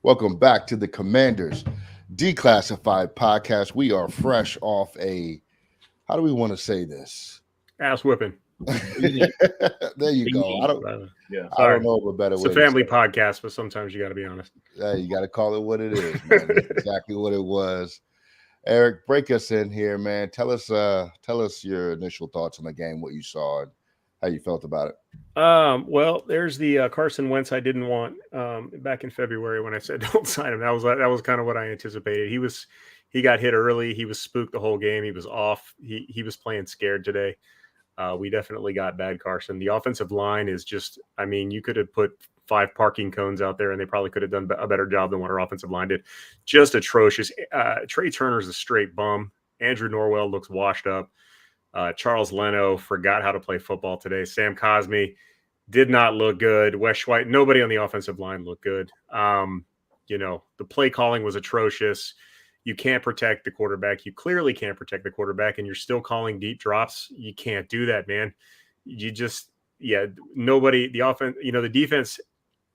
Welcome back to the Commanders Declassified podcast. We are fresh off how do we want to say this? Ass whipping. There you go. Yeah. I don't Sorry. know of a better It's way a to family say it. podcast, but sometimes you got to be honest. You got to call it what it is, man. That's exactly what it was. Eric, break us in here, man. Tell us your initial thoughts on the game, what you saw, and how you felt about it. Well, there's the Carson Wentz I didn't want back in February when I said don't sign him. That was kind of what I anticipated. He got hit early. He was spooked the whole game. He was off. He was playing scared today. We definitely got bad Carson. The offensive line is just, I mean, you could have put 5 parking cones out there and they probably could have done a better job than what our offensive line did. Just atrocious. Trey Turner's a straight bum. Andrew Norwell looks washed up. Charles Leno forgot how to play football today. Sam Cosmi did not look good. Wes White, nobody on the offensive line looked good. The play calling was atrocious. You can't protect the quarterback. You clearly can't protect the quarterback, and you're still calling deep drops. You can't do that, man. Nobody, the offense, the defense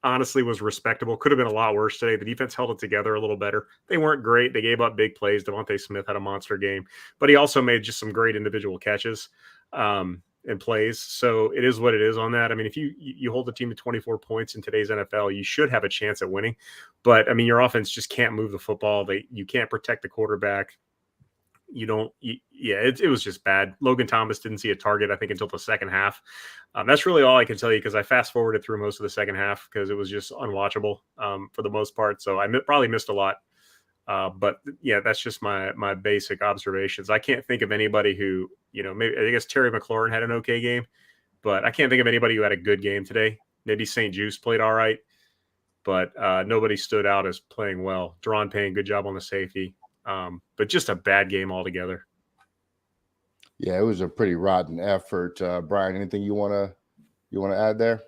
honestly was respectable. Could have been a lot worse today. The defense held it together a little better. They weren't great. They gave up big plays. Devontae Smith had a monster game, but he also made just some great individual catches and plays. So it is what it is on that. I mean, if you hold the team to 24 points in today's NFL, you should have a chance at winning. But I mean, your offense just can't move the football. You can't protect the quarterback. It was just bad. Logan Thomas didn't see a target, I think, until the second half. That's really all I can tell you because I fast forwarded through most of the second half because it was just unwatchable for the most part. So I probably missed a lot. But yeah, that's just my basic observations. I can't think of anybody who, maybe I guess Terry McLaurin had an okay game, but I can't think of anybody who had a good game today. Maybe St. Juice played all right, but nobody stood out as playing well. Deron Payne, good job on the safety. But just a bad game altogether. Yeah, it was a pretty rotten effort. Brian, anything you want to add there?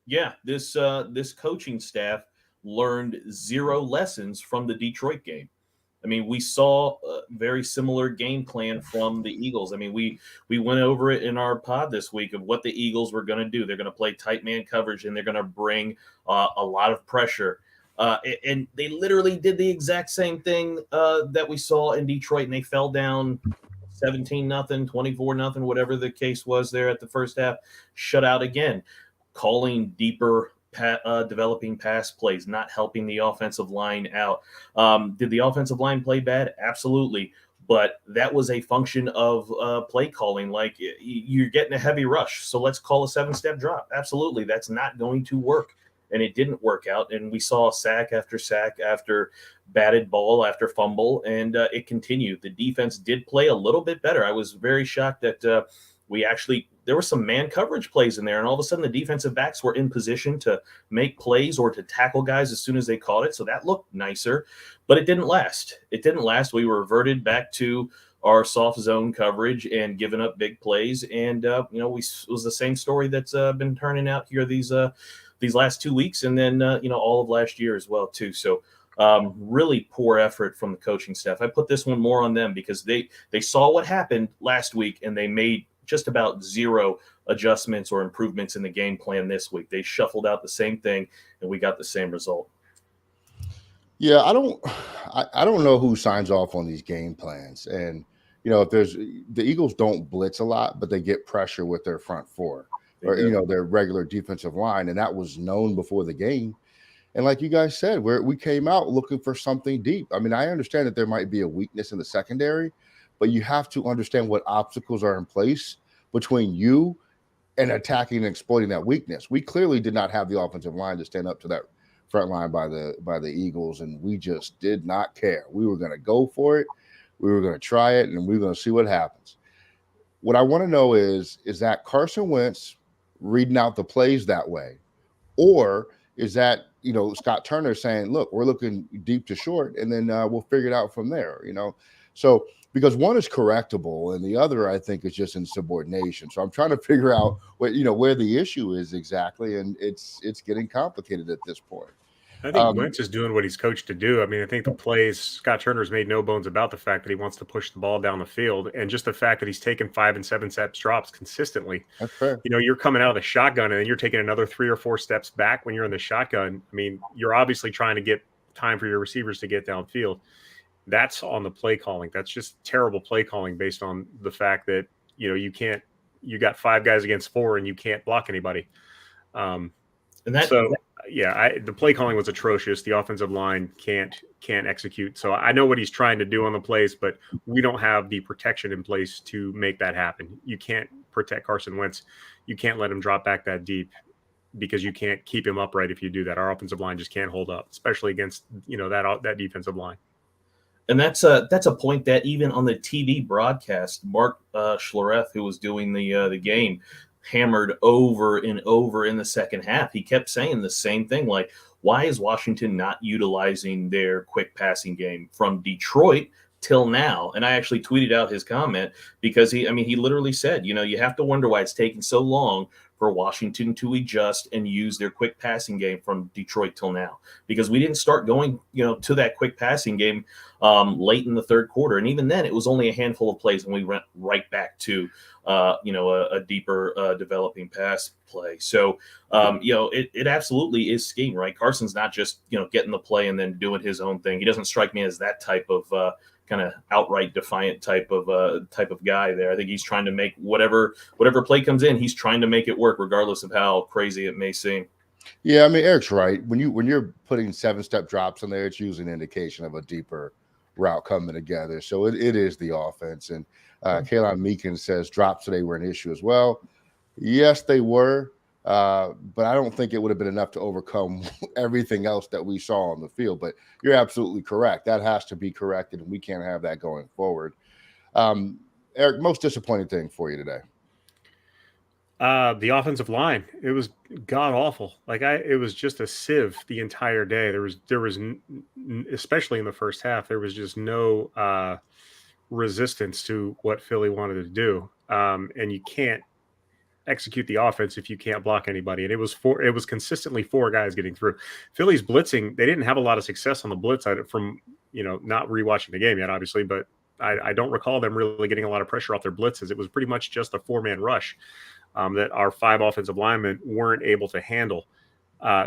Yeah, this coaching staff learned 0 lessons from the Detroit game. I mean, we saw a very similar game plan from the Eagles. I mean, we went over it in our pod this week of what the Eagles were going to do. They're going to play tight man coverage, and they're going to bring a lot of pressure. And they literally did the exact same thing that we saw in Detroit, and they fell down 17-0, 24-0, whatever the case was there at the first half, shut out again, calling deeper developing pass plays, not helping the offensive line out. Did the offensive line play bad? Absolutely. But that was a function of play calling. Like, you're getting a heavy rush, so let's call a 7-step drop. Absolutely. That's not going to work. And it didn't work out. And we saw sack after batted ball after fumble, and it continued. The defense did play a little bit better. I was very shocked that there were some man coverage plays in there, and all of a sudden the defensive backs were in position to make plays or to tackle guys as soon as they caught it. So that looked nicer, but it didn't last. We reverted back to our soft zone coverage and giving up big plays. And, it was the same story that's been turning out here these last 2 weeks, and then all of last year as well too. So really poor effort from the coaching staff. I put this one more on them because they saw what happened last week, and they made just about 0 adjustments or improvements in the game plan this week. They shuffled out the same thing, and we got the same result. Yeah, I don't know who signs off on these game plans. And if the Eagles don't blitz a lot, but they get pressure with their front four or their regular defensive line, and that was known before the game. And like you guys said, we came out looking for something deep. I mean, I understand that there might be a weakness in the secondary, but you have to understand what obstacles are in place between you and attacking and exploiting that weakness. We clearly did not have the offensive line to stand up to that front line by the Eagles, and we just did not care. We were going to go for it. We were going to try it, and we were going to see what happens. What I want to know is that Carson Wentz reading out the plays that way, or is that Scott Turner saying, look, we're looking deep to short, and then we'll figure it out from there, So because one is correctable and the other, I think, is just insubordination. So I'm trying to figure out where the issue is exactly, and it's getting complicated at this point. I think Wentz is doing what he's coached to do. I mean, I think the plays, Scott Turner's made no bones about the fact that he wants to push the ball down the field, and just the fact that he's taken 5 and 7 steps drops consistently. That's fair. You're coming out of the shotgun and then you're taking another 3 or 4 steps back when you're in the shotgun. I mean, you're obviously trying to get time for your receivers to get downfield. That's on the play calling. That's just terrible play calling based on the fact that, you got 5 guys against 4 and you can't block anybody. And the play calling was atrocious. The offensive line can't execute. So I know what he's trying to do on the plays, but we don't have the protection in place to make that happen. You can't protect Carson Wentz. You can't let him drop back that deep because you can't keep him upright if you do that. Our offensive line just can't hold up, especially against that defensive line. And that's a point that even on the TV broadcast, Mark Schlereth, who was doing the game, hammered over and over in the second half. He kept saying the same thing, like, why is Washington not utilizing their quick passing game from Detroit till now? And I actually tweeted out his comment because he literally said, you have to wonder why it's taken so long for Washington to adjust and use their quick passing game from Detroit till now, because we didn't start going, to that quick passing game late in the third quarter. And even then it was only a handful of plays and we went right back to, a deeper developing pass play. So, it absolutely is scheme, right? Carson's not just, getting the play and then doing his own thing. He doesn't strike me as that type of kind of outright defiant type of guy there. I think he's trying to make whatever play comes in, he's trying to make it work regardless of how crazy it may seem. Yeah, I mean, Eric's right. When you're putting 7-step drops in there, it's usually an indication of a deeper route coming together. So it is the offense. And Kaylon Meekin says drops today were an issue as well. Yes, they were. But I don't think it would have been enough to overcome everything else that we saw on the field. But you're absolutely correct. That has to be corrected, and we can't have that going forward. Eric, most disappointing thing for you today? The offensive line. It was god awful. It was just a sieve the entire day. There was especially in the first half, there was just no resistance to what Philly wanted to do. And you can't execute the offense if you can't block anybody. And it was consistently 4 guys getting through. Philly's blitzing, they didn't have a lot of success on the blitz from, not rewatching the game yet, obviously, but I don't recall them really getting a lot of pressure off their blitzes. It was pretty much just a 4-man rush that our 5 offensive linemen weren't able to handle.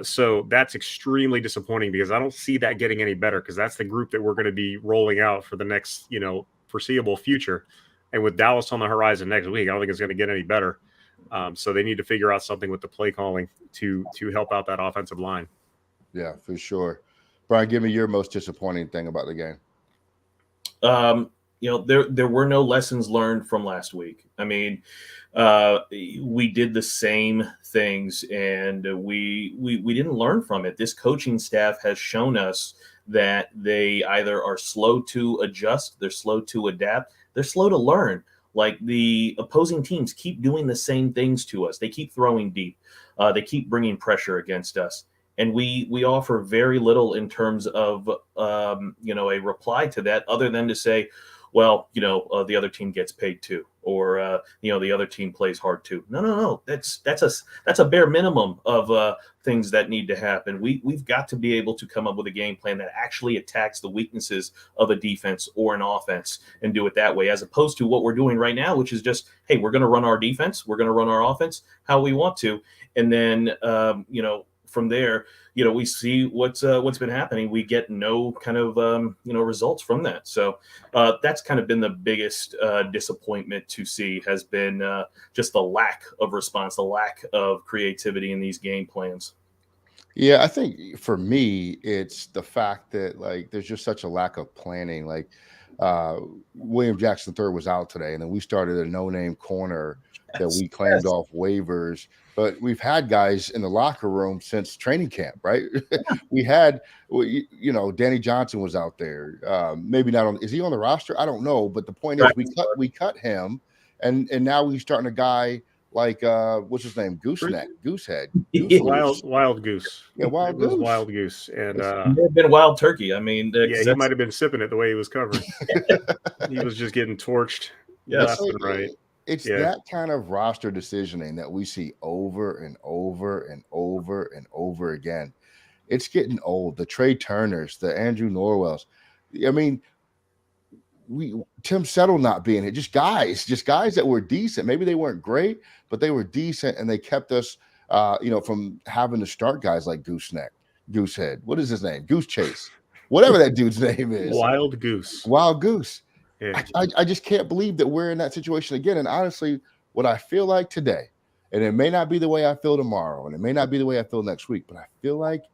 So that's extremely disappointing because I don't see that getting any better, because that's the group that we're going to be rolling out for the next, foreseeable future. And with Dallas on the horizon next week, I don't think it's going to get any better. So they need to figure out something with the play calling to help out that offensive line. Yeah, for sure. Brian, give me your most disappointing thing about the game. There were no lessons learned from last week. I mean, we did the same things and we didn't learn from it. This coaching staff has shown us that they either are slow to adjust, they're slow to adapt, they're slow to learn. Like, the opposing teams keep doing the same things to us. They keep throwing deep. They keep bringing pressure against us. And we offer very little in terms of, a reply to that, other than to say, well, the other team gets paid too, or, the other team plays hard too. No. That's a bare minimum of things that need to happen. We've got to be able to come up with a game plan that actually attacks the weaknesses of a defense or an offense and do it that way, as opposed to what we're doing right now, which is just, hey, we're going to run our defense, we're going to run our offense how we want to, and then from there, we see what's been happening. We get no kind of results from that. So that's kind of been the biggest disappointment to see, has been just the lack of response, the lack of creativity in these game plans. Yeah, I think for me, it's the fact that, like, there's just such a lack of planning. Like, William Jackson III was out today, and then we started a no-name corner that we claimed off waivers. But we've had guys in the locker room since training camp, right? We had, Danny Johnson was out there. Maybe not on. Is he on the roster? I don't know. But the point is, we cut him, and now we're starting a guy like what's his name? Goosehead. Wild Goose. Yeah, Wild Goose. Wild Goose. And it may have been Wild Turkey. I mean, he might have been sipping it the way he was covering. He was just getting torched left and right. It's that kind of roster decisioning that we see over and over and over and over again. It's getting old. The Trey Turners, the Andrew Norwells. I mean, Tim Settle not being here, just guys that were decent. Maybe they weren't great, but they were decent, and they kept us, from having to start guys like Gooseneck. Goosehead. What is his name? Goose Chase. Whatever that dude's name is. Wild Goose. Wild Goose. Yeah. I just can't believe that we're in that situation again. And honestly, what I feel like today, and it may not be the way I feel tomorrow, and it may not be the way I feel next week, but I feel like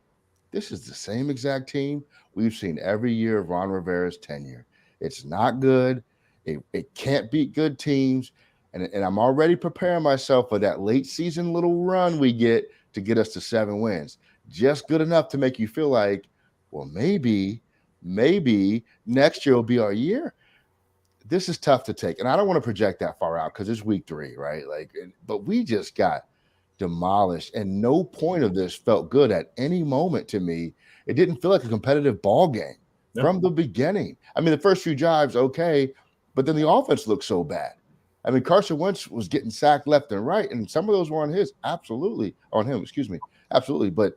this is the same exact team we've seen every year of Ron Rivera's tenure. It's not good. It can't beat good teams. And I'm already preparing myself for that late season little run we get to get us to 7 wins. Just good enough to make you feel like, well, maybe next year will be our year. This is tough to take. And I don't want to project that far out because it's week 3, right? But we just got demolished, and no point of this felt good at any moment to me. It didn't feel like a competitive ball game from the beginning. I mean, the first few drives, okay, but then the offense looked so bad. I mean, Carson Wentz was getting sacked left and right, and some of those were on him, excuse me, absolutely. But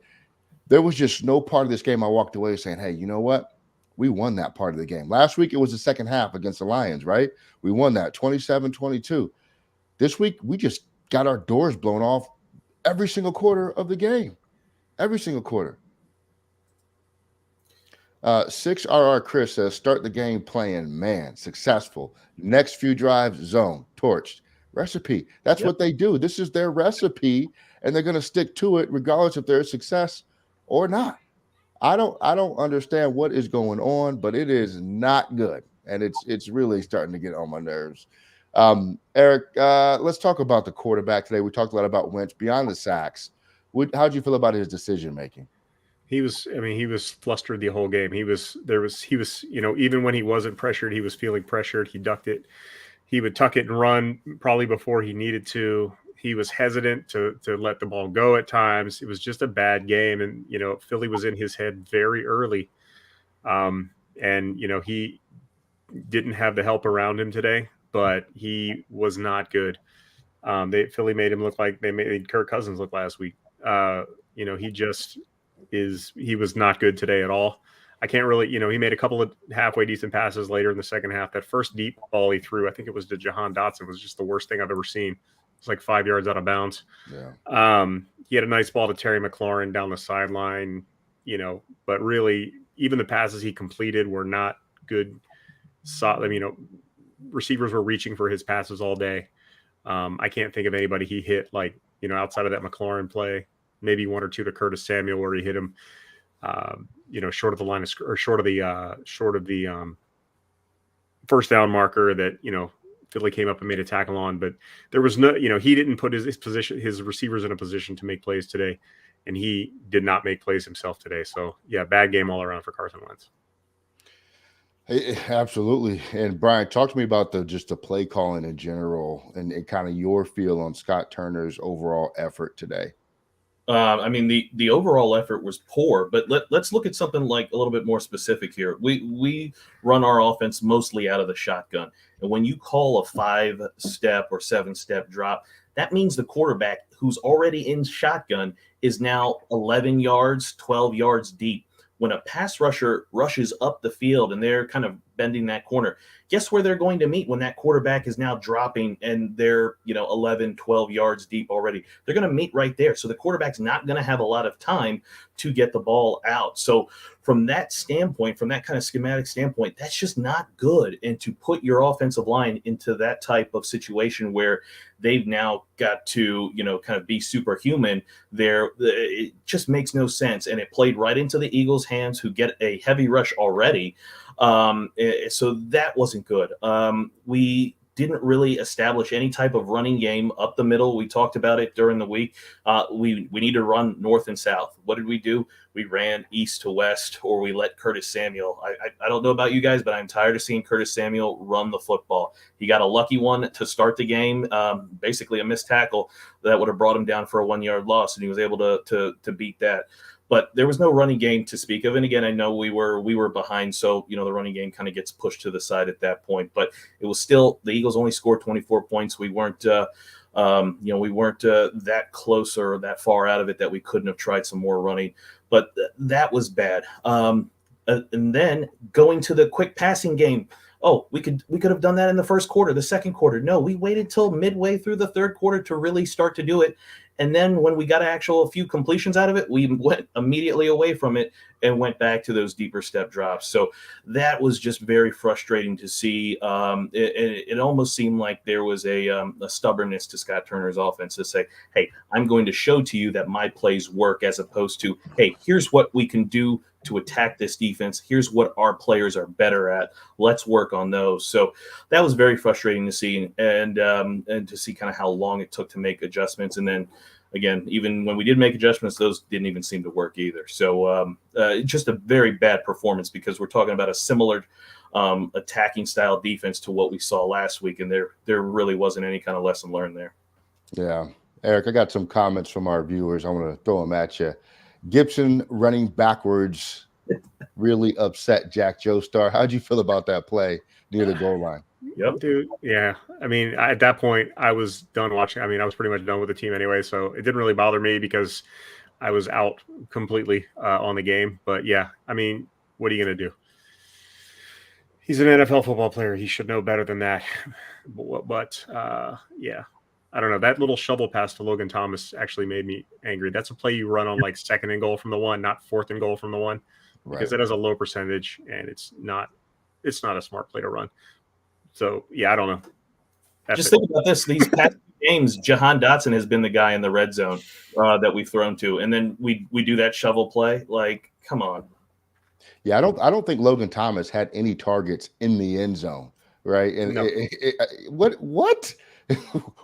there was just no part of this game I walked away saying, hey, you know what? We won that part of the game. Last week, it was the second half against the Lions, right? We won that 27-22. This week, we just got our doors blown off every single quarter of the game. Every single quarter. 6RR Chris says, start the game playing man, successful. Next few drives, zone, torched. Recipe. That's what they do. This is their recipe, and they're going to stick to it regardless if there's success or not. I don't understand what is going on, but it is not good, and it's really starting to get on my nerves. Eric, let's talk about the quarterback today. We talked a lot about Wentz beyond the sacks. How'd you feel about his decision making? He was flustered the whole game. He was, even when he wasn't pressured, he was feeling pressured. He ducked it. He would tuck it and run probably before he needed to. He was hesitant to let the ball go at times. It was just a bad game. And, Philly was in his head very early. And, he didn't have the help around him today, but he was not good. Philly made him look like they made Kirk Cousins look last week. He was not good today at all. I can't really, he made a couple of halfway decent passes later in the second half. That first deep ball he threw, I think it was to Jahan Dotson, was just the worst thing I've ever seen. It's like 5 yards out of bounds. Yeah. He had a nice ball to Terry McLaurin down the sideline, but really even the passes he completed were not good. Receivers were reaching for his passes all day. I can't think of anybody he hit outside of that McLaurin play. Maybe 1 or 2 to Curtis Samuel where he hit him, short of the line or short of the first down marker that Philly came up and made a tackle on. But there was no, he didn't put his receivers in a position to make plays today, and he did not make plays himself today. So yeah, bad game all around for Carson Wentz. Hey, absolutely. And Brian, talk to me about the play calling in general and kind of your feel on Scott Turner's overall effort today. The overall effort was poor, but let's look at something like a little bit more specific here. We run our offense mostly out of the shotgun. And when you call a 5-step or 7-step drop, that means the quarterback who's already in shotgun is now 11 yards, 12 yards deep. When a pass rusher rushes up the field and they're kind of bending that corner, guess where they're going to meet when that quarterback is now dropping and they're 11, 12 yards deep already? They're going to meet right there. So the quarterback's not going to have a lot of time to get the ball out. So from that standpoint, from that kind of schematic standpoint, that's just not good. And to put your offensive line into that type of situation where they've now got to, kind of be superhuman there, it just makes no sense. And it played right into the Eagles' hands, who get a heavy rush already. So that wasn't good. We didn't really establish any type of running game up the middle. We talked about it during the week. We need to run north and south. What did we do? We ran east to west, or we let Curtis Samuel. I don't know about you guys, but I'm tired of seeing Curtis Samuel run the football. He got a lucky one to start the game, basically a missed tackle that would have brought him down for a 1-yard loss, and he was able to beat that. But there was no running game to speak of. And again, I know we were behind, so the running game kind of gets pushed to the side at that point. But it was still, the Eagles only scored 24 points. We weren't that close or that far out of it that we couldn't have tried some more running. But that was bad. And then going to the quick passing game. Oh, we could have done that in the first quarter, the second quarter. No, we waited till midway through the third quarter to really start to do it. And then when we got a few completions out of it, we went immediately away from it and went back to those deeper step drops. So that was just very frustrating to see. It almost seemed like there was a stubbornness to Scott Turner's offense to say, hey, I'm going to show to you that my plays work, as opposed to, hey, here's what we can do to attack this defense. Here's what our players are better at. Let's work on those. So that was very frustrating to see, and to see kind of how long it took to make adjustments. And then again, even when we did make adjustments, those didn't even seem to work either. So just a very bad performance, because we're talking about a similar attacking style defense to what we saw last week, and there really wasn't any kind of lesson learned there. Yeah. Eric, I got some comments from our viewers. I want to throw them at you. Gibson running backwards really upset Jack Joestar. How'd you feel about that play near the goal line? Yep, dude. Yeah. I mean, at that point, I was done watching. I mean, I was pretty much done with the team anyway, so it didn't really bother me because I was out completely on the game. But yeah, I mean, what are you going to do? He's an NFL football player. He should know better than that. But yeah, I don't know. That little shovel pass to Logan Thomas actually made me angry. That's a play you run on like 2nd and goal from the 1, not 4th and goal from the 1, because it has a low percentage and it's not a smart play to run. So yeah, I don't know. Just think about this: these past games, Jahan Dotson has been the guy in the red zone that we've thrown to, and then we do that shovel play. Like, come on. Yeah, I don't think Logan Thomas had any targets in the end zone, right? And No. What?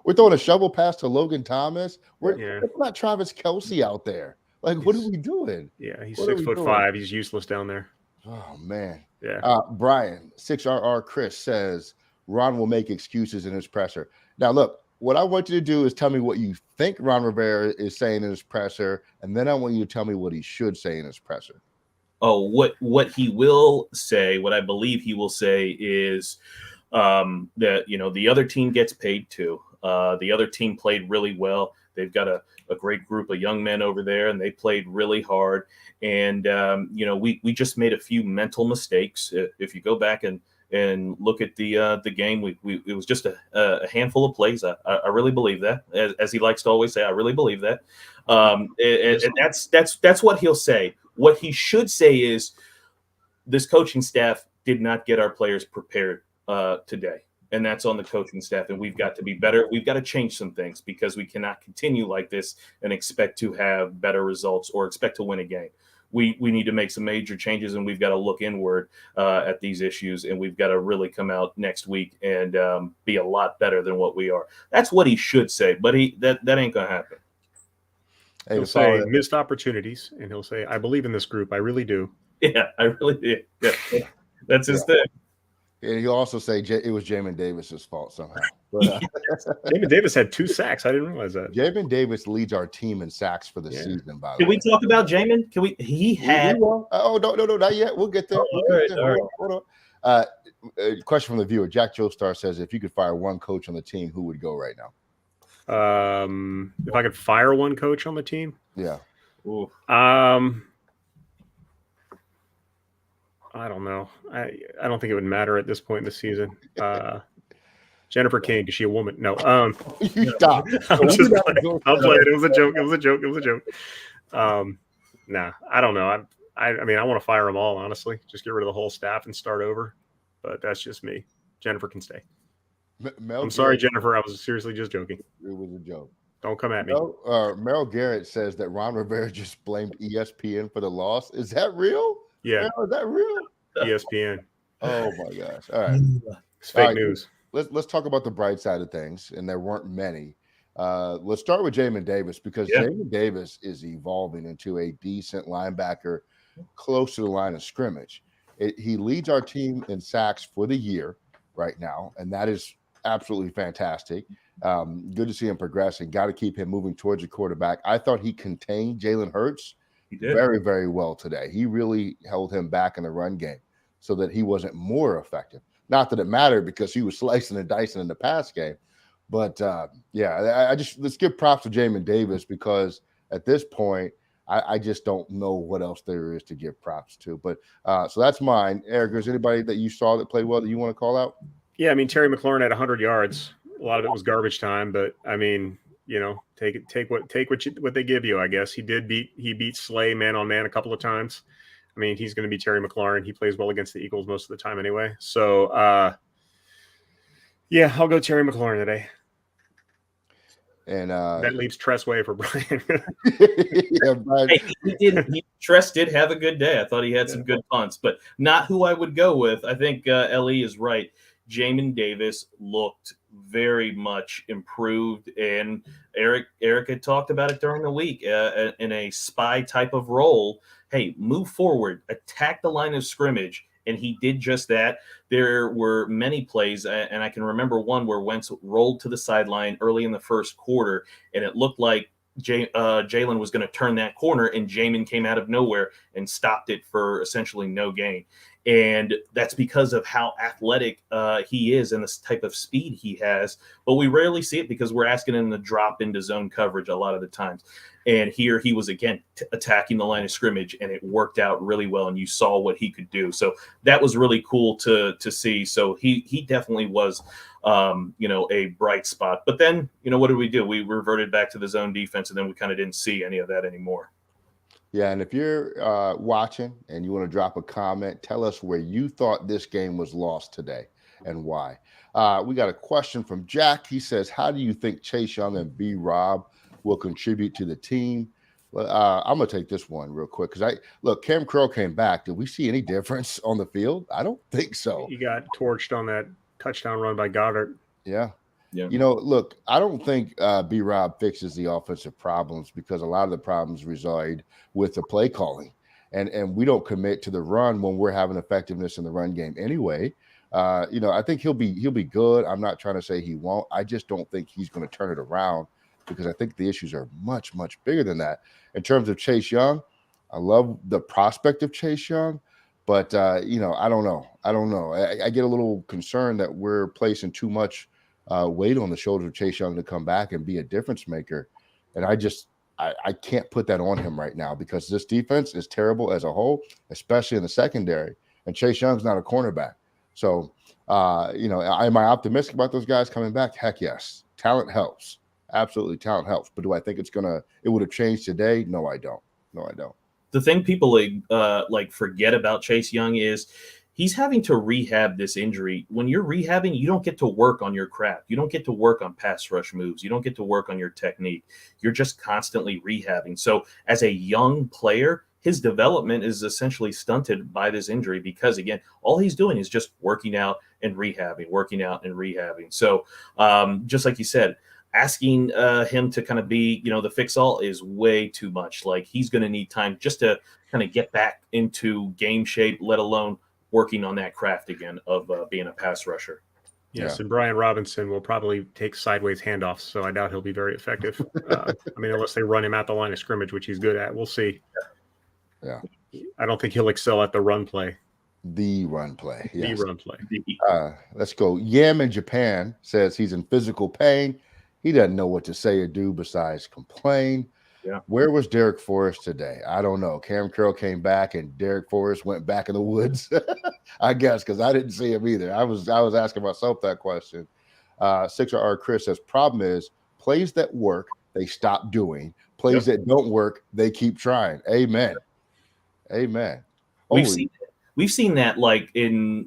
We're throwing a shovel pass to Logan Thomas. We're not Travis Kelce out there. Like, what are we doing? Yeah, he's 6'5". He's useless down there. Oh man. Yeah. Brian 6RR Chris says Ron will make excuses in his presser. Now, look, what I want you to do is tell me what you think Ron Rivera is saying in his presser, and then I want you to tell me what he should say in his presser. Oh, what he will say, what I believe he will say is that, the other team gets paid too. The other team played really well. They've got a great group of young men over there, and they played really hard. And, we just made a few mental mistakes. If you go back and look at the game, it was just a handful of plays. I really believe that, as he likes to always say, I really believe that. And that's what he'll say. What he should say is, this coaching staff did not get our players prepared today. And that's on the coaching staff. And we've got to be better. We've got to change some things, because we cannot continue like this and expect to have better results or expect to win a game. We need to make some major changes, and we've got to look inward at these issues. And we've got to really come out next week and be a lot better than what we are. That's what he should say. But that ain't going to happen. Hey, he'll say missed opportunities, and he'll say, I believe in this group. I really do. Yeah, I really do. Yeah. That's his thing. And he'll also say it was Jamin Davis's fault somehow. But, Jamin Davis had 2 sacks. I didn't realize that. Jamin Davis leads our team in sacks for the season, by the way. Can we talk about Jamin? Can we? He had. Oh, no, not yet. We'll get there. Hold on. Question from the viewer. Jack Joestar says, if you could fire one coach on the team, who would go right now? If I could fire one coach on the team? Yeah. Ooh. I don't know. I don't think it would matter at this point in the season. Jennifer King, is she a woman? No. You stop. I'm just playing. I'll play it. It was a joke. Nah, I don't know. I mean, I want to fire them all, honestly. Just get rid of the whole staff and start over. But that's just me. Jennifer can stay. I'm sorry, Jennifer. I was seriously just joking. It was a joke. Don't come at me. Merrill Garrett says that Ron Rivera just blamed ESPN for the loss. Is that real? Yeah. Merrill, is that real? ESPN. Oh my gosh. All right. It's fake news. Let's talk about the bright side of things, and there weren't many. Let's start with Jamin Davis, because Jamin Davis is evolving into a decent linebacker close to the line of scrimmage. He leads our team in sacks for the year right now, and that is absolutely fantastic. Good to see him progressing. Got to keep him moving towards the quarterback. I thought he contained Jalen Hurts very, very well today. He really held him back in the run game so that he wasn't more effective. Not that it mattered, because he was slicing and dicing in the pass game. But, let's give props to Jamin Davis, because at this point, I just don't know what else there is to give props to. But so that's mine. Eric, is anybody that you saw that played well that you want to call out? Yeah, I mean, Terry McLaurin had 100 yards. A lot of it was garbage time, but I mean, take what they give you. I guess he beat Slay man on man a couple of times. I mean, he's going to be Terry McLaurin. He plays well against the Eagles most of the time anyway. So, yeah, I'll go Terry McLaurin today. And that leaves Tressway for Brian. Yeah, Brian. Hey, Tress did have a good day. I thought he had some good punts, but not who I would go with. I think Ellie is right. Jamin Davis looked very much improved, and Eric had talked about it during the week in a spy type of role. Hey, move forward, attack the line of scrimmage. And he did just that. There were many plays, and I can remember one where Wentz rolled to the sideline early in the first quarter, and it looked like Jalen was going to turn that corner, and Jamin came out of nowhere and stopped it for essentially no gain. And that's because of how athletic he is and this type of speed he has. But we rarely see it because we're asking him to drop into zone coverage a lot of the times. And here he was, again, attacking the line of scrimmage, and it worked out really well, and you saw what he could do. So that was really cool to see. So he definitely was, a bright spot. But then, what did we do? We reverted back to the zone defense, and then we kind of didn't see any of that anymore. Yeah, and if you're watching and you want to drop a comment, tell us where you thought this game was lost today and why. We got a question from Jack. He says, how do you think Chase Young and B. Rob will contribute to the team? Well, I'm going to take this one real quick because Cam Curl came back. Did we see any difference on the field? I don't think so. He got torched on that touchdown run by Goddard. Yeah. Yeah. I don't think B. Rob fixes the offensive problems because a lot of the problems reside with the play calling. And we don't commit to the run when we're having effectiveness in the run game anyway. I think he'll be good. I'm not trying to say he won't. I just don't think he's going to turn it around because I think the issues are much, much bigger than that. In terms of Chase Young, I love the prospect of Chase Young, but, I don't know. I get a little concerned that we're placing too much weight on the shoulders of Chase Young to come back and be a difference maker. And I can't put that on him right now because this defense is terrible as a whole, especially in the secondary. And Chase Young's not a cornerback. So, am I optimistic about those guys coming back? Heck yes. Talent helps. Absolutely, talent helps. But do I think it would have changed today? No, I don't. The thing people forget about Chase Young is he's having to rehab this injury. When you're rehabbing, you don't get to work on your craft. You don't get to work on pass rush moves. You don't get to work on your technique. You're just constantly rehabbing. So as a young player, his development is essentially stunted by this injury because, again, all he's doing is just working out and rehabbing. So just like you said, asking him to kind of be, the fix-all is way too much. Like, he's going to need time just to kind of get back into game shape, let alone working on that craft again of being a pass rusher. Yes, and Brian Robinson will probably take sideways handoffs, so I doubt he'll be very effective. Unless they run him at the line of scrimmage, which he's good at. We'll see. Yeah. I don't think he'll excel at the run play. The run play. Yes. The run play. Let's go. Yam in Japan says he's in physical pain. He doesn't know what to say or do besides complain. Yeah. Where was Derek Forrest today? I don't know. Cam Curl came back and Derek Forrest went back in the woods. I guess because I didn't see him either. I was asking myself that question. 6R Chris says problem is plays that work, they stop doing. Plays that don't work, they keep trying. Amen. We've seen that like in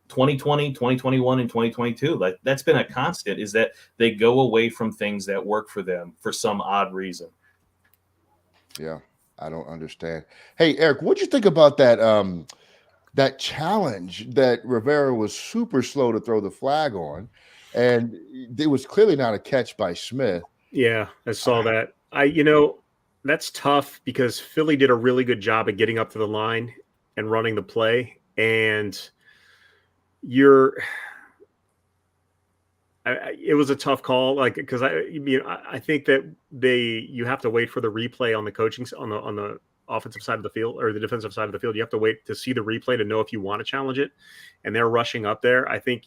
2020, 2021, and 2022. Like, that's been a constant, is that they go away from things that work for them for some odd reason. Yeah, I don't understand. Hey, Eric, what'd you think about that challenge that Rivera was super slow to throw the flag on, and it was clearly not a catch by Smith? Yeah, I saw that. That's tough because Philly did a really good job at getting up to the line and running the play, and it was a tough call, because I think that you have to wait for the replay on the offensive side of the field or the defensive side of the field. You have to wait to see the replay to know if you want to challenge it, and they're rushing up there. I think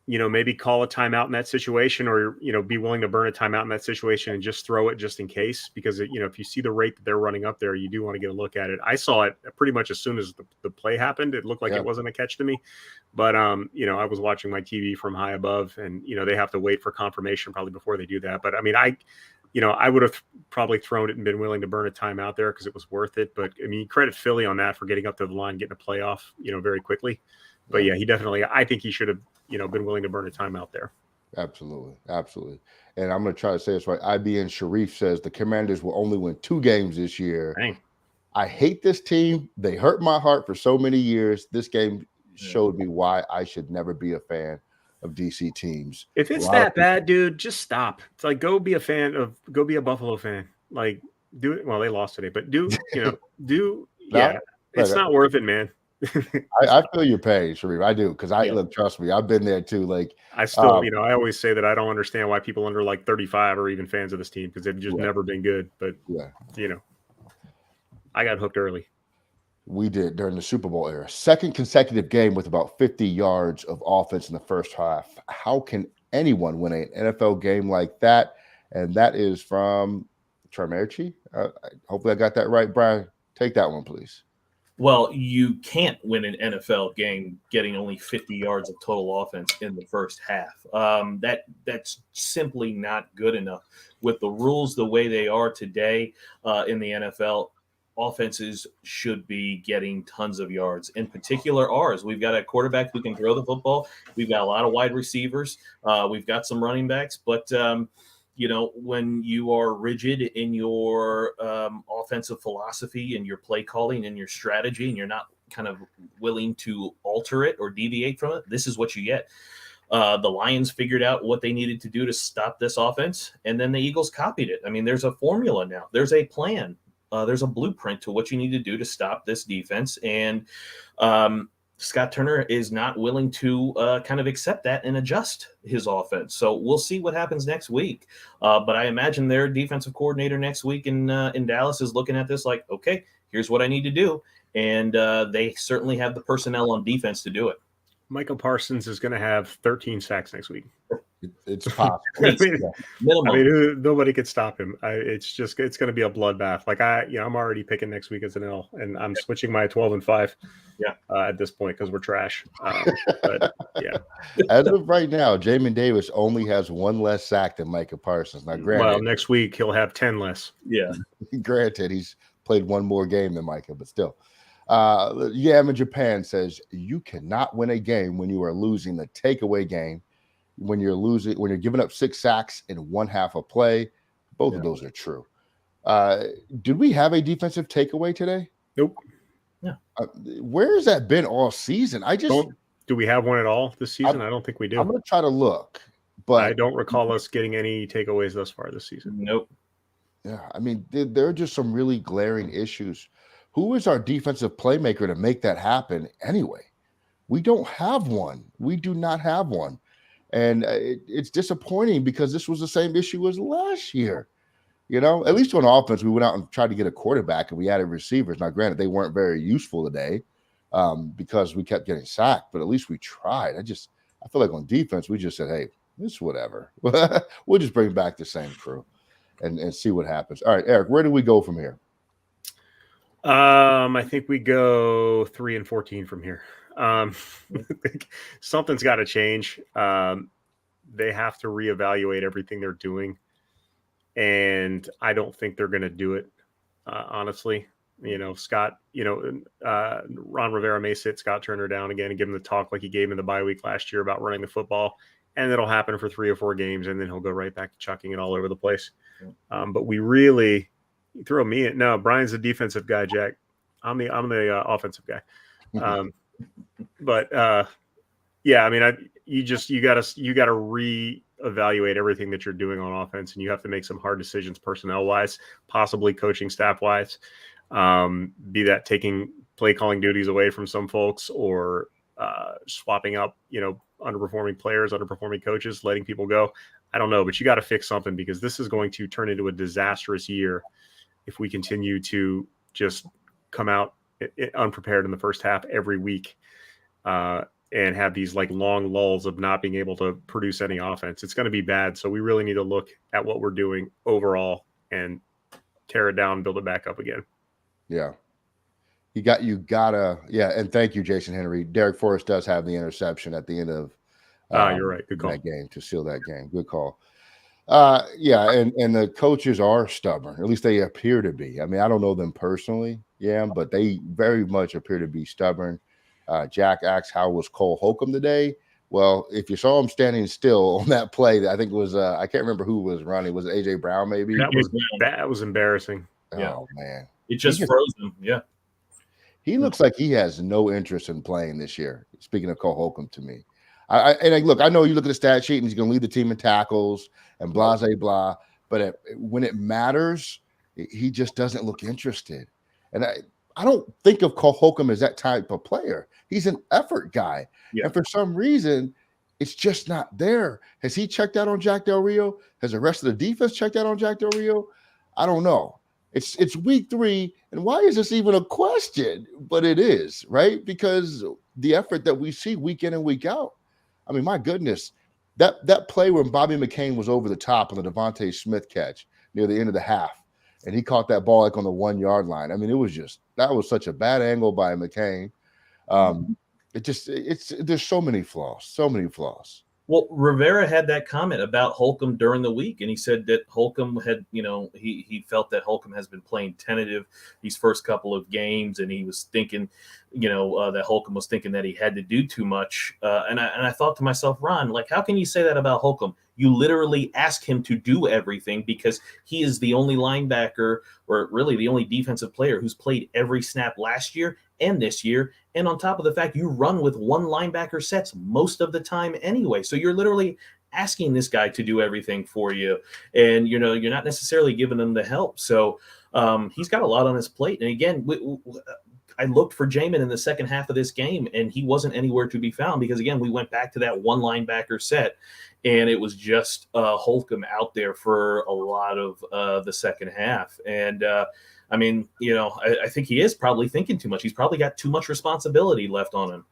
maybe call a timeout in that situation, or, be willing to burn a timeout in that situation and just throw it just in case, because, if you see the rate that they're running up there, you do want to get a look at it. I saw it pretty much as soon as the play happened. It looked like it wasn't a catch to me, but, I was watching my TV from high above, and, they have to wait for confirmation probably before they do that. But I mean, I would have probably thrown it and been willing to burn a timeout there because it was worth it. But I mean, credit Philly on that for getting up to the line, getting a playoff, very quickly. But yeah, I think he should have, been willing to burn a timeout there. Absolutely. And I'm going to try to say this right. IBN Sharif says the Commanders will only win 2 games this year. Dang. I hate this team. They hurt my heart for so many years. This game showed me why I should never be a fan of DC teams. If it's that bad, dude, just stop. It's like, go be a Buffalo fan. Like, do it. Well, they lost today, but it's not worth it, man. I feel your pain, Sharif. I do, because look, trust me, I've been there too. Like, I still, I always say that I don't understand why people under like 35 are even fans of this team, because they've just never been good. But I got hooked early. We did during the Super Bowl era. Second consecutive game with about 50 yards of offense in the first half. How can anyone win an NFL game like that? And that is from Tramerci. Hopefully I got that right. Brian, take that one, please. Well, you can't win an NFL game getting only 50 yards of total offense in the first half. That's simply not good enough. With the rules the way they are today in the NFL, offenses should be getting tons of yards, in particular ours. We've got a quarterback who can throw the football. We've got a lot of wide receivers. We've got some running backs. But, when you are rigid in your offensive philosophy and your play calling and your strategy, and you're not kind of willing to alter it or deviate from it, this is what you get. The Lions figured out what they needed to do to stop this offense, and then the Eagles copied it. I mean, there's a formula now. There's a plan. There's a blueprint to what you need to do to stop this defense. And Scott Turner is not willing to kind of accept that and adjust his offense. So we'll see what happens next week. But I imagine their defensive coordinator next week in Dallas is looking at this like, okay, here's what I need to do. And they certainly have the personnel on defense to do it. Michael Parsons is going to have 13 sacks next week. It's possible. Nobody could stop him. It's going to be a bloodbath. Like I'm already picking next week as an L, and I'm switching my 12-5. At this point, because we're trash. But yeah, as of right now, Jamin Davis only has 1 less sack than Micah Parsons. Now, granted, next week he'll have 10 less. Yeah, granted, he's played 1 more game than Micah, but still. Yam in Japan says you cannot win a game when you are losing the takeaway game. When you're giving up 6 sacks in 1 half of play. Both of those are true. Did we have a defensive takeaway today? Nope. Yeah. Where has that been all season? Do we have one at all this season? I don't think we do. I'm going to try to look, but I don't recall us getting any takeaways thus far this season. Nope. Yeah, I mean, there are just some really glaring issues. Who is our defensive playmaker to make that happen anyway? We don't have one. We do not have one. And it's disappointing because this was the same issue as last year. At least on offense, we went out and tried to get a quarterback and we added receivers. Now, granted, they weren't very useful today because we kept getting sacked, but at least we tried. I feel like on defense, we just said, hey, it's whatever. We'll just bring back the same crew and see what happens. All right, Eric, where do we go from here? I think we go 3-14 from here. Something's got to change. They have to reevaluate everything they're doing, and I don't think they're going to do it. Honestly, Scott, Ron Rivera may sit Scott Turner down again and give him the talk like he gave him in the bye week last year about running the football, and it'll happen for 3 or 4 games, and then he'll go right back to chucking it all over the place. But we really throw me in. No, Brian's the defensive guy, Jack. I'm the offensive guy. But I mean, you got to reevaluate everything that you're doing on offense, and you have to make some hard decisions personnel wise, possibly coaching staff wise, be that taking play calling duties away from some folks or swapping up, underperforming players, underperforming coaches, letting people go. I don't know, but you got to fix something because this is going to turn into a disastrous year if we continue to just come out unprepared in the first half every week. and have these like long lulls of not being able to produce any offense. It's going to be bad. So we really need to look at what we're doing overall and tear it down, build it back up again. Yeah. You gotta, yeah. And thank you, Jason Henry. Derek Forrest does have the interception at the end of You're right. Good call. that game to seal that game. Good call. Yeah, and the coaches are stubborn. At least they appear to be. I mean, I don't know them personally, yeah, but they very much appear to be stubborn. Jack asks, how was Cole Holcomb today? Well, if you saw him standing still on that play, I think it was I can't remember who was running. Was it AJ Brown? Maybe that was embarrassing. Yeah. Oh man, it just froze him. Yeah, he looks like he has no interest in playing this year. Speaking of Cole Holcomb, to me, look, I know you look at the stat sheet and he's going to lead the team in tackles and blah, blah, blah. But when it matters, he just doesn't look interested. And I don't think of Cole Holcomb as that type of player. He's an effort guy. Yeah. And for some reason, it's just not there. Has he checked out on Jack Del Rio? Has the rest of the defense checked out on Jack Del Rio? I don't know. It's week 3. And why is this even a question? But it is, right? Because the effort that we see week in and week out. I mean, my goodness, that play when Bobby McCain was over the top on the Devontae Smith catch near the end of the half, and he caught that ball like on the 1-yard line. I mean, that was such a bad angle by McCain. There's so many flaws. Well, Rivera had that comment about Holcomb during the week, and he said that Holcomb had, he felt that Holcomb has been playing tentative these first couple of games, and he was thinking, that Holcomb was thinking that he had to do too much. And I thought to myself, Ron, like, how can you say that about Holcomb? You literally ask him to do everything because he is the only linebacker, or really the only defensive player who's played every snap last year and this year. And on top of the fact, you run with one linebacker sets most of the time anyway. So you're literally asking this guy to do everything for you. And, you're not necessarily giving him the help. So he's got a lot on his plate. And again, I looked for Jamin in the second half of this game, and he wasn't anywhere to be found because, again, we went back to that one linebacker set, and it was just Holcomb out there for a lot of the second half. And, I mean, I think he is probably thinking too much. He's probably got too much responsibility left on him.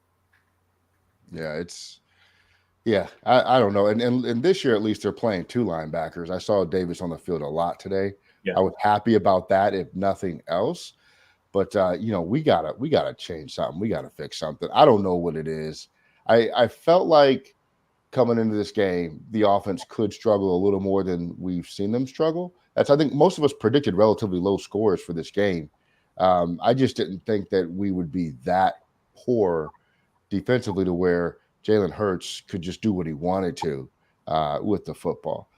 Yeah, I don't know. And this year, at least, they're playing 2 linebackers. I saw Davis on the field a lot today. Yeah. I was happy about that, if nothing else. But we gotta change something. We gotta fix something. I don't know what it is. I felt like coming into this game, the offense could struggle a little more than we've seen them struggle. I think most of us predicted relatively low scores for this game. I just didn't think that we would be that poor defensively to where Jalen Hurts could just do what he wanted to with the football.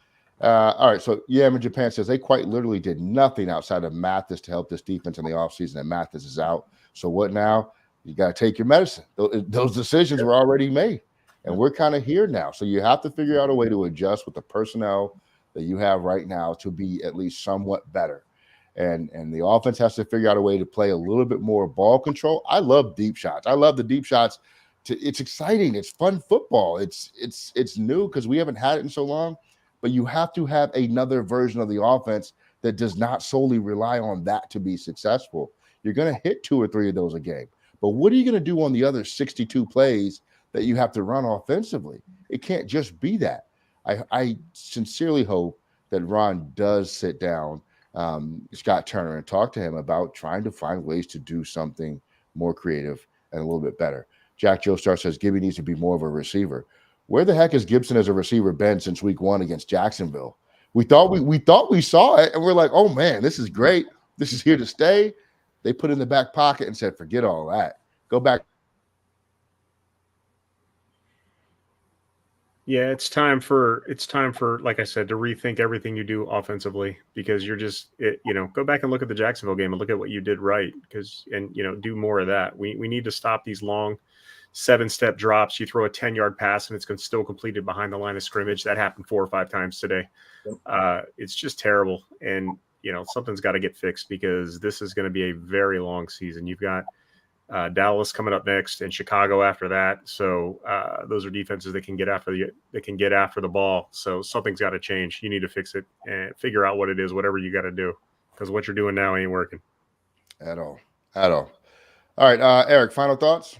All right, so Yam in Japan says they quite literally did nothing outside of Mathis to help this defense in the offseason, and Mathis is out. So what now? You got to take your medicine. Those decisions were already made, and we're kind of here now. So you have to figure out a way to adjust with the personnel that you have right now to be at least somewhat better. And the offense has to figure out a way to play a little bit more ball control. I love deep shots. I love the deep shots. It's exciting. It's fun football. It's new because we haven't had it in so long. But you have to have another version of the offense that does not solely rely on that to be successful. You're going to hit 2 or 3 of those a game. But what are you going to do on the other 62 plays that you have to run offensively? It can't just be that. I sincerely hope that Ron does sit down Scott Turner and talk to him about trying to find ways to do something more creative and a little bit better. Jack Joestar says Gibby needs to be more of a receiver. Where the heck has Gibson as a receiver been since week 1 against Jacksonville? We thought we saw it, and we're like, oh man, this is great. This is here to stay. They put it in the back pocket and said, forget all that. Go back. Yeah, it's time for, like I said, to rethink everything you do offensively, because you're just, go back and look at the Jacksonville game and look at what you did right, and do more of that. We need to stop these long 7-step drops. You throw a 10-yard pass and it's still completed behind the line of scrimmage. That happened 4 or 5 times today. It's just terrible. And, something's got to get fixed because this is going to be a very long season. You've got Dallas coming up next and Chicago after that. So those are defenses that can get after the ball. So something's got to change. You need to fix it and figure out what it is, whatever you got to do, because what you're doing now ain't working At all. All right, Eric, final thoughts?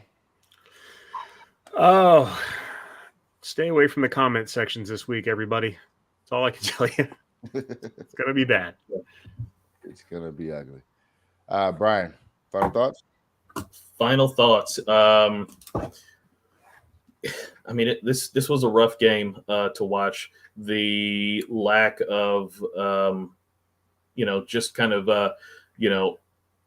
Oh, stay away from the comment sections this week, everybody. That's all I can tell you. It's going to be bad. It's going to be ugly. Brian, final thoughts? Final thoughts. I mean, this was a rough game to watch. The lack of, just kind of,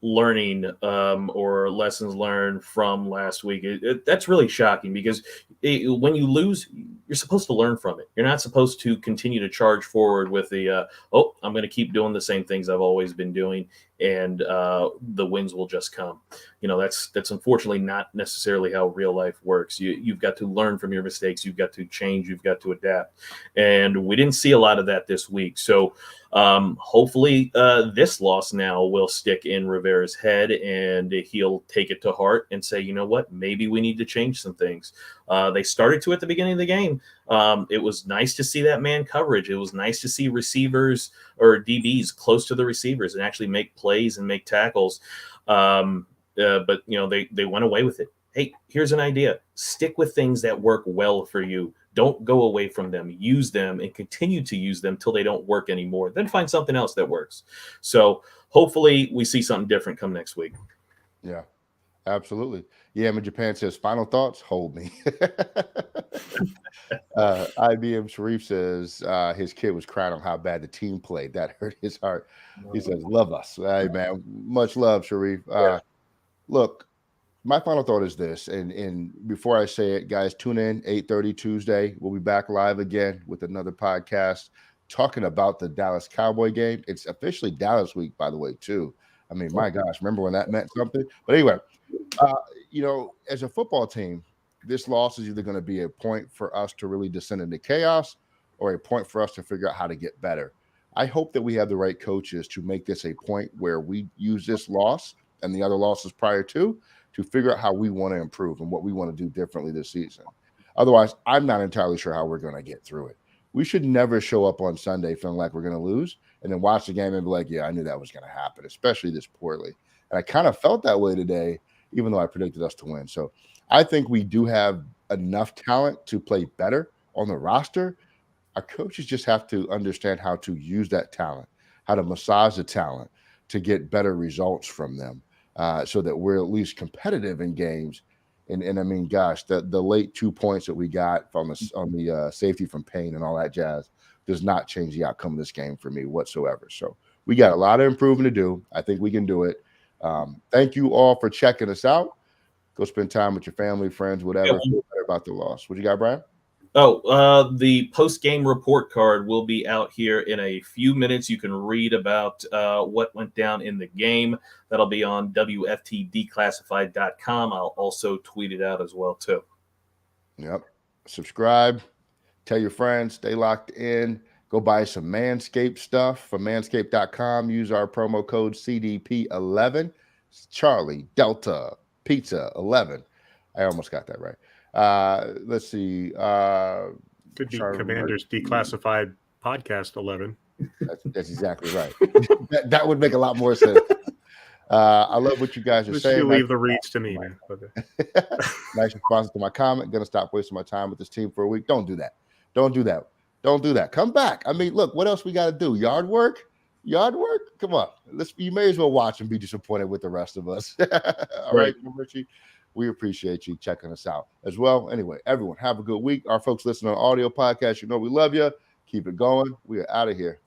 learning or lessons learned from last week. That's really shocking because when you lose, you're supposed to learn from it. You're not supposed to continue to charge forward with the, I'm going to keep doing the same things I've always been doing, and the wins will just come. That's unfortunately not necessarily how real life works. You've got to learn from your mistakes. You've got to change. You've got to adapt. And we didn't see a lot of that this week. So hopefully this loss now will stick in Rivera's head, and he'll take it to heart and say, you know what, maybe we need to change some things. They started to at the beginning of the game. It was nice to see that man coverage. It was nice to see receivers or DBs close to the receivers and actually make plays and make tackles. But they went away with it. Hey, here's an idea. Stick with things that work well for you. Don't go away from them. Use them and continue to use them till they don't work anymore. Then find something else that works. So hopefully we see something different come next week. Yeah, absolutely. Yeah, Japan says, final thoughts, hold me. IBM Sharif says his kid was crying on how bad the team played. That hurt his heart. He says, love us. Hey, man, much love, Sharif. Look, my final thought is this, and before I say it, guys, tune in 8:30 Tuesday. We'll be back live again with another podcast talking about the Dallas Cowboy game. It's officially Dallas week, by the way, too. I mean, my gosh, remember when that meant something? But anyway, as a football team, this loss is either going to be a point for us to really descend into chaos or a point for us to figure out how to get better. I hope that we have the right coaches to make this a point where we use this loss and the other losses prior to figure out how we want to improve and what we want to do differently this season. Otherwise, I'm not entirely sure how we're going to get through it. We should never show up on Sunday feeling like we're going to lose and then watch the game and be like, yeah, I knew that was going to happen, especially this poorly. And I kind of felt that way today, even though I predicted us to win. So I think we do have enough talent to play better on the roster. Our coaches just have to understand how to use that talent, how to massage the talent to get better results from them. So that we're at least competitive in games. And I mean, gosh, the late 2 points that we got on the safety from Payne and all that jazz does not change the outcome of this game for me whatsoever. So we got a lot of improvement to do. I think we can do it. Thank you all for checking us out. Go spend time with your family, friends, whatever. Feel better about the loss. What you got, Brian? The post-game report card will be out here in a few minutes. You can read about what went down in the game. That'll be on WFTDeclassified.com. I'll also tweet it out as well, too. Yep. Subscribe. Tell your friends. Stay locked in. Go buy some Manscaped stuff from manscaped.com. Use our promo code CDP11. Charlie Delta Pizza 11. I almost got that right. Let's see. Could be Commander's Declassified Podcast 11. That's exactly right. that would make a lot more sense. I love what you guys are saying. You leave the reads to me, man. Nice response to my comment. Gonna stop wasting my time with this team for a week. Don't do that. Don't do that. Don't do that. Come back. I mean, look, what else we got to do? Yard work? Come on. You may as well watch and be disappointed with the rest of us. All right, Richie. We appreciate you checking us out as well. Anyway, everyone, have a good week. Our folks listening on audio podcast, you know we love you. Keep it going. We are out of here.